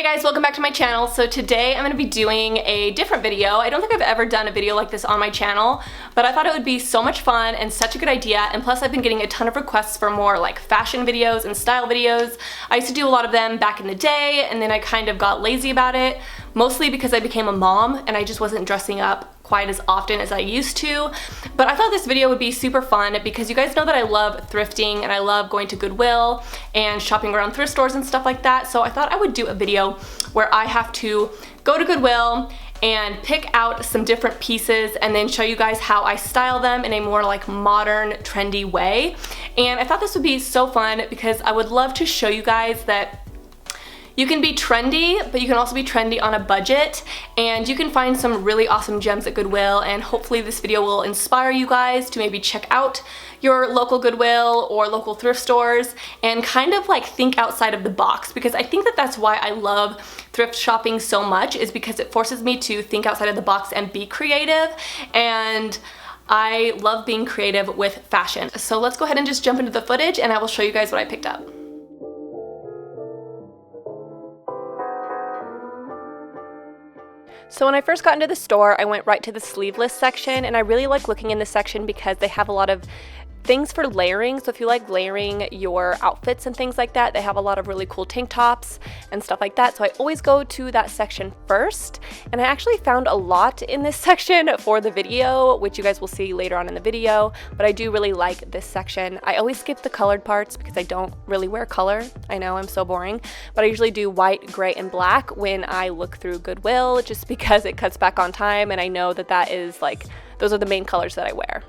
Hey guys, welcome back to my channel. So today I'm going to be doing a different video. I don't think I've ever done a video like this on my channel, but I thought it would be so much fun and such a good idea, and plus I've been getting a ton of requests for more like fashion videos and style videos. I used to do a lot of them back in the day, and then I kind of got lazy about it, mostly because I became a mom and I just wasn't dressing up quite as often as I used to. But I thought this video would be super fun because you guys know that I love thrifting and I love going to Goodwill and shopping around thrift stores and stuff like that. So I thought I would do a video where I have to go to Goodwill and pick out some different pieces and then show you guys how I style them in a more like modern, trendy way. And I thought this would be so fun because I would love to show you guys that you can be trendy, but you can also be trendy on a budget, and you can find some really awesome gems at Goodwill, and hopefully this video will inspire you guys to maybe check out your local Goodwill or local thrift stores and kind of like think outside of the box, because I think that that's why I love thrift shopping so much, is because it forces me to think outside of the box and be creative, and I love being creative with fashion. So let's go ahead and just jump into the footage and I will show you guys what I picked up. So when I first got into the store, I went right to the sleeveless section, and I really like looking in this section because they have a lot of things for layering. So if you like layering your outfits and things like that, they have a lot of really cool tank tops and stuff like that. So I always go to that section first, and I actually found a lot in this section for the video, which you guys will see later on in the video, but I do really like this section. I always skip the colored parts because I don't really wear color. I know, I'm so boring, but I usually do white, gray, and black when I look through Goodwill, just because it cuts back on time, and I know that that is like, those are the main colors that I wear.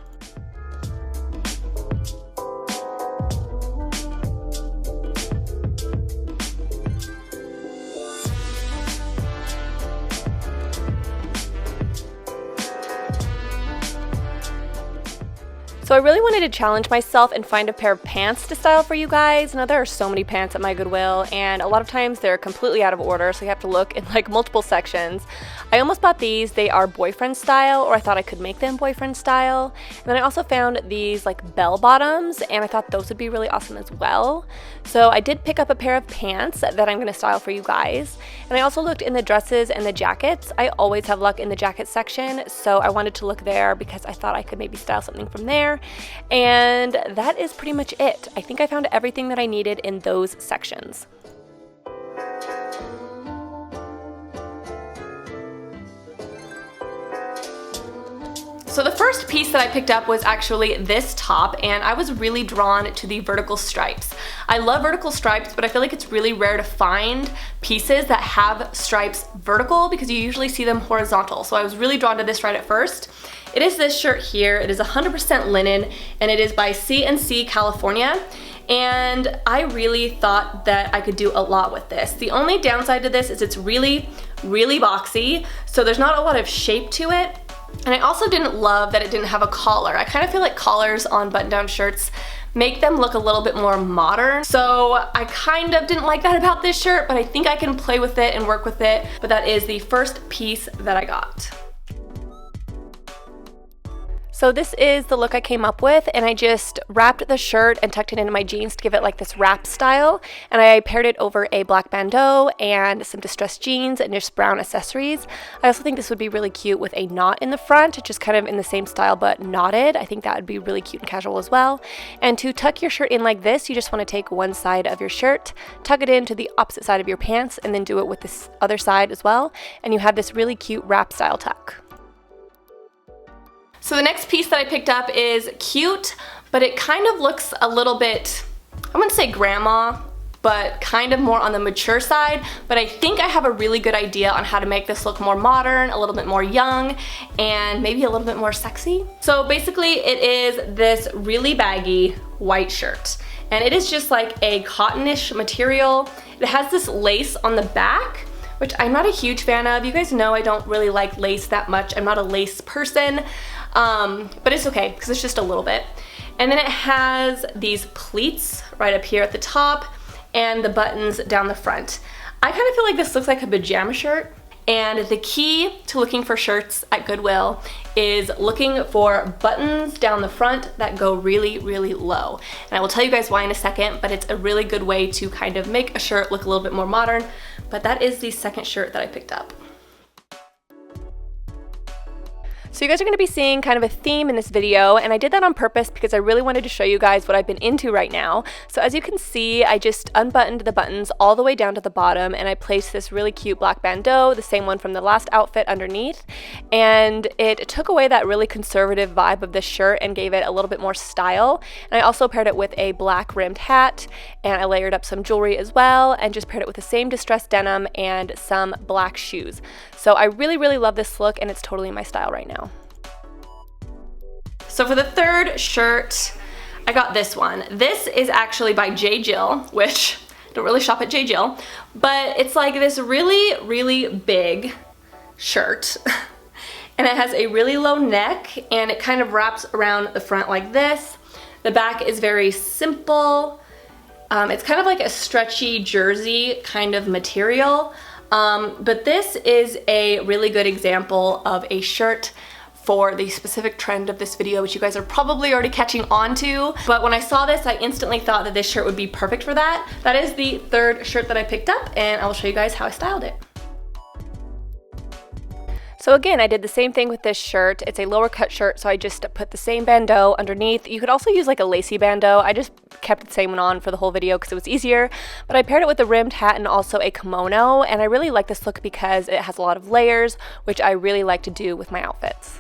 So I really wanted to challenge myself and find a pair of pants to style for you guys. Now there are so many pants at my Goodwill, and a lot of times they're completely out of order, so you have to look in like multiple sections. I almost bought these. They are boyfriend style, or I thought I could make them boyfriend style. And then I also found these like bell bottoms, and I thought those would be really awesome as well. So I did pick up a pair of pants that I'm going to style for you guys. And I also looked in the dresses and the jackets. I always have luck in the jacket section, so I wanted to look there because I thought I could maybe style something from there. And that is pretty much it. I think I found everything that I needed in those sections. So the first piece that I picked up was actually this top, and I was really drawn to the vertical stripes. I love vertical stripes, but I feel like it's really rare to find pieces that have stripes vertical because you usually see them horizontal. So I was really drawn to this right at first. It is this shirt here. It is 100% linen, and it is by C&C California. And I really thought that I could do a lot with this. The only downside to this is it's really, really boxy, so there's not a lot of shape to it. And I also didn't love that it didn't have a collar. I kind of feel like collars on button-down shirts make them look a little bit more modern. So I kind of didn't like that about this shirt, but I think I can play with it and work with it. But that is the first piece that I got. So this is the look I came up with, and I just wrapped the shirt and tucked it into my jeans to give it like this wrap style, and I paired it over a black bandeau and some distressed jeans and just brown accessories. I also think this would be really cute with a knot in the front, just kind of in the same style but knotted. I think that would be really cute and casual as well. And to tuck your shirt in like this, you just want to take one side of your shirt, tuck it into the opposite side of your pants, and then do it with this other side as well, and you have this really cute wrap style tuck. So the next piece that I picked up is cute, but it kind of looks a little bit, I wouldn't say grandma, but kind of more on the mature side. But I think I have a really good idea on how to make this look more modern, a little bit more young, and maybe a little bit more sexy. So basically it is this really baggy white shirt, and it is just like a cottonish material. It has this lace on the back, which I'm not a huge fan of. You guys know I don't really like lace that much. I'm not a lace person. But it's okay because it's just a little bit. And then it has these pleats right up here at the top and the buttons down the front. I kind of feel like this looks like a pajama shirt, And the key to looking for shirts at Goodwill is looking for buttons down the front that go really, really low. And I will tell you guys why in a second, but it's a really good way to kind of make a shirt look a little bit more modern. but that is the second shirt that I picked up. So you guys are going to be seeing kind of a theme in this video, and I did that on purpose because I really wanted to show you guys what I've been into right now. So as you can see, I just unbuttoned the buttons all the way down to the bottom, and I placed this really cute black bandeau, the same one from the last outfit, underneath, and it took away that really conservative vibe of this shirt and gave it a little bit more style. And I also paired it with a black rimmed hat, and I layered up some jewelry as well, and just paired it with the same distressed denim and some black shoes. So I really, really love this look, and it's totally my style right now. So for the third shirt, I got this one. This is actually by J. Jill, which I don't really shop at J. Jill, but it's like this really, really big shirt. And it has a really low neck, and it kind of wraps around the front like this. The back is very simple. It's kind of like a stretchy jersey kind of material. But this is a really good example of a shirt for the specific trend of this video, which you guys are probably already catching on to. But when I saw this, I instantly thought that this shirt would be perfect for that. That is the third shirt that I picked up, and I will show you guys how I styled it. So again, I did the same thing with this shirt. It's a lower cut shirt, so I just put the same bandeau underneath. You could also use like a lacy bandeau. I just kept the same one on for the whole video because it was easier. But I paired it with a rimmed hat and also a kimono, and I really like this look because it has a lot of layers, which I really like to do with my outfits.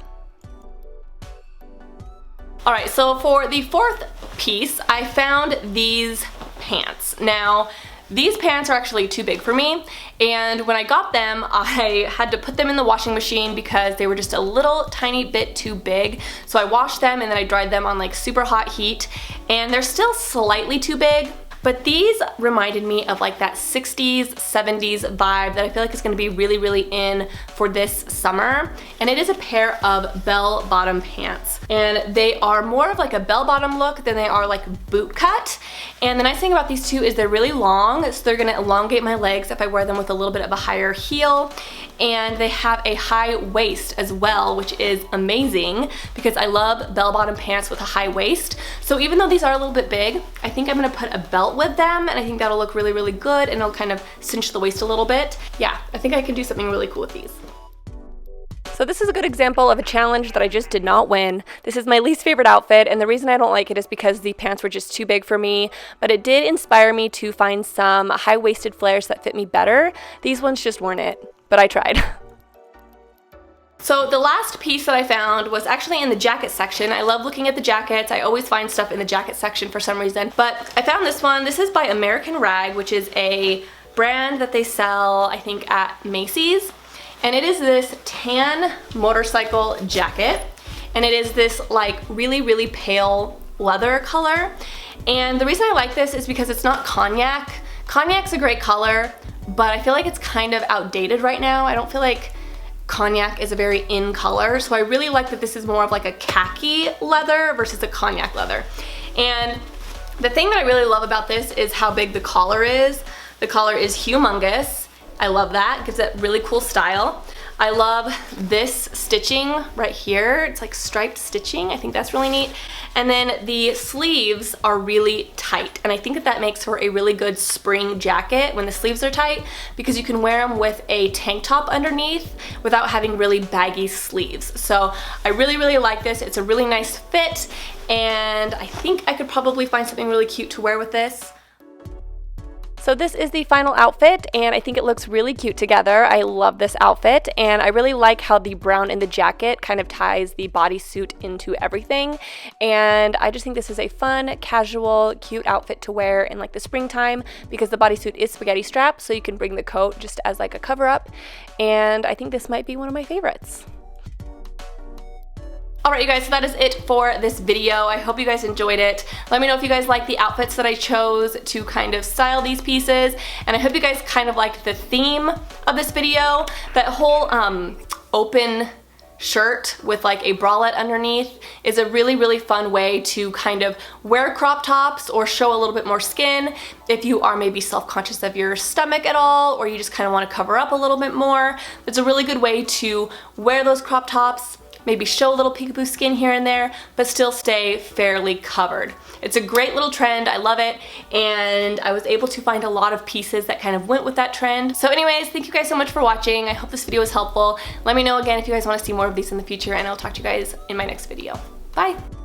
Alright, so for the fourth piece, I found these pants. Now, these pants are actually too big for me, and when I got them, I had to put them in the washing machine because they were just a little tiny bit too big. So I washed them and then I dried them on like super hot heat, and they're still slightly too big. But these reminded me of like that 60s, 70s vibe that I feel like is gonna be really, really in for this summer. And it is a pair of bell-bottom pants. And they are more of like a bell-bottom look than they are like boot cut. And the nice thing about these two is they're really long, so they're gonna elongate my legs if I wear them with a little bit of a higher heel. And they have a high waist as well, which is amazing because I love bell-bottom pants with a high waist. So even though these are a little bit big, I think I'm gonna put a belt with them, and I think that'll look really, really good, and it'll kind of cinch the waist a little bit. Yeah, I think I can do something really cool with these. So this is a good example of a challenge that I just did not win. This is my least favorite outfit, and the reason I don't like it is because the pants were just too big for me, but it did inspire me to find some high-waisted flares that fit me better. These ones just weren't it, but I tried. So the last piece that I found was actually in the jacket section. I love looking at the jackets. I always find stuff in the jacket section for some reason. But I found this one. This is by American Rag, which is a brand that they sell, I think, at Macy's. And it is this tan motorcycle jacket. And it is this like really, really pale leather color. And the reason I like this is because it's not cognac. Cognac's a great color, but I feel like it's kind of outdated right now. I don't feel like cognac is a very in color, so I really like that this is more of like a khaki leather versus a cognac leather. And the thing that I really love about this is how big the collar is. The collar is humongous. I love that. It gives it really cool style. I love this stitching right here. It's like striped stitching. I think that's really neat. And then the sleeves are really tight, and I think that that makes for a really good spring jacket when the sleeves are tight, because you can wear them with a tank top underneath without having really baggy sleeves. So I really, really like this. It's a really nice fit, and I think I could probably find something really cute to wear with this. So this is the final outfit, and I think it looks really cute together. I love this outfit, and I really like how the brown in the jacket kind of ties the bodysuit into everything. And I just think this is a fun, casual, cute outfit to wear in like the springtime, because the bodysuit is spaghetti strapped, so you can bring the coat just as like a cover up. And I think this might be one of my favorites. Alright you guys, so that is it for this video. I hope you guys enjoyed it. Let me know if you guys like the outfits that I chose to kind of style these pieces, and I hope you guys kind of like the theme of this video. That whole open shirt with like a bralette underneath is a really, really fun way to kind of wear crop tops or show a little bit more skin if you are maybe self-conscious of your stomach at all, or you just kind of want to cover up a little bit more. It's a really good way to wear those crop tops maybe show a little peekaboo skin here and there, but still stay fairly covered. It's a great little trend, I love it, and I was able to find a lot of pieces that kind of went with that trend. So anyways, thank you guys so much for watching. I hope this video was helpful. Let me know again if you guys want to see more of these in the future, and I'll talk to you guys in my next video. Bye!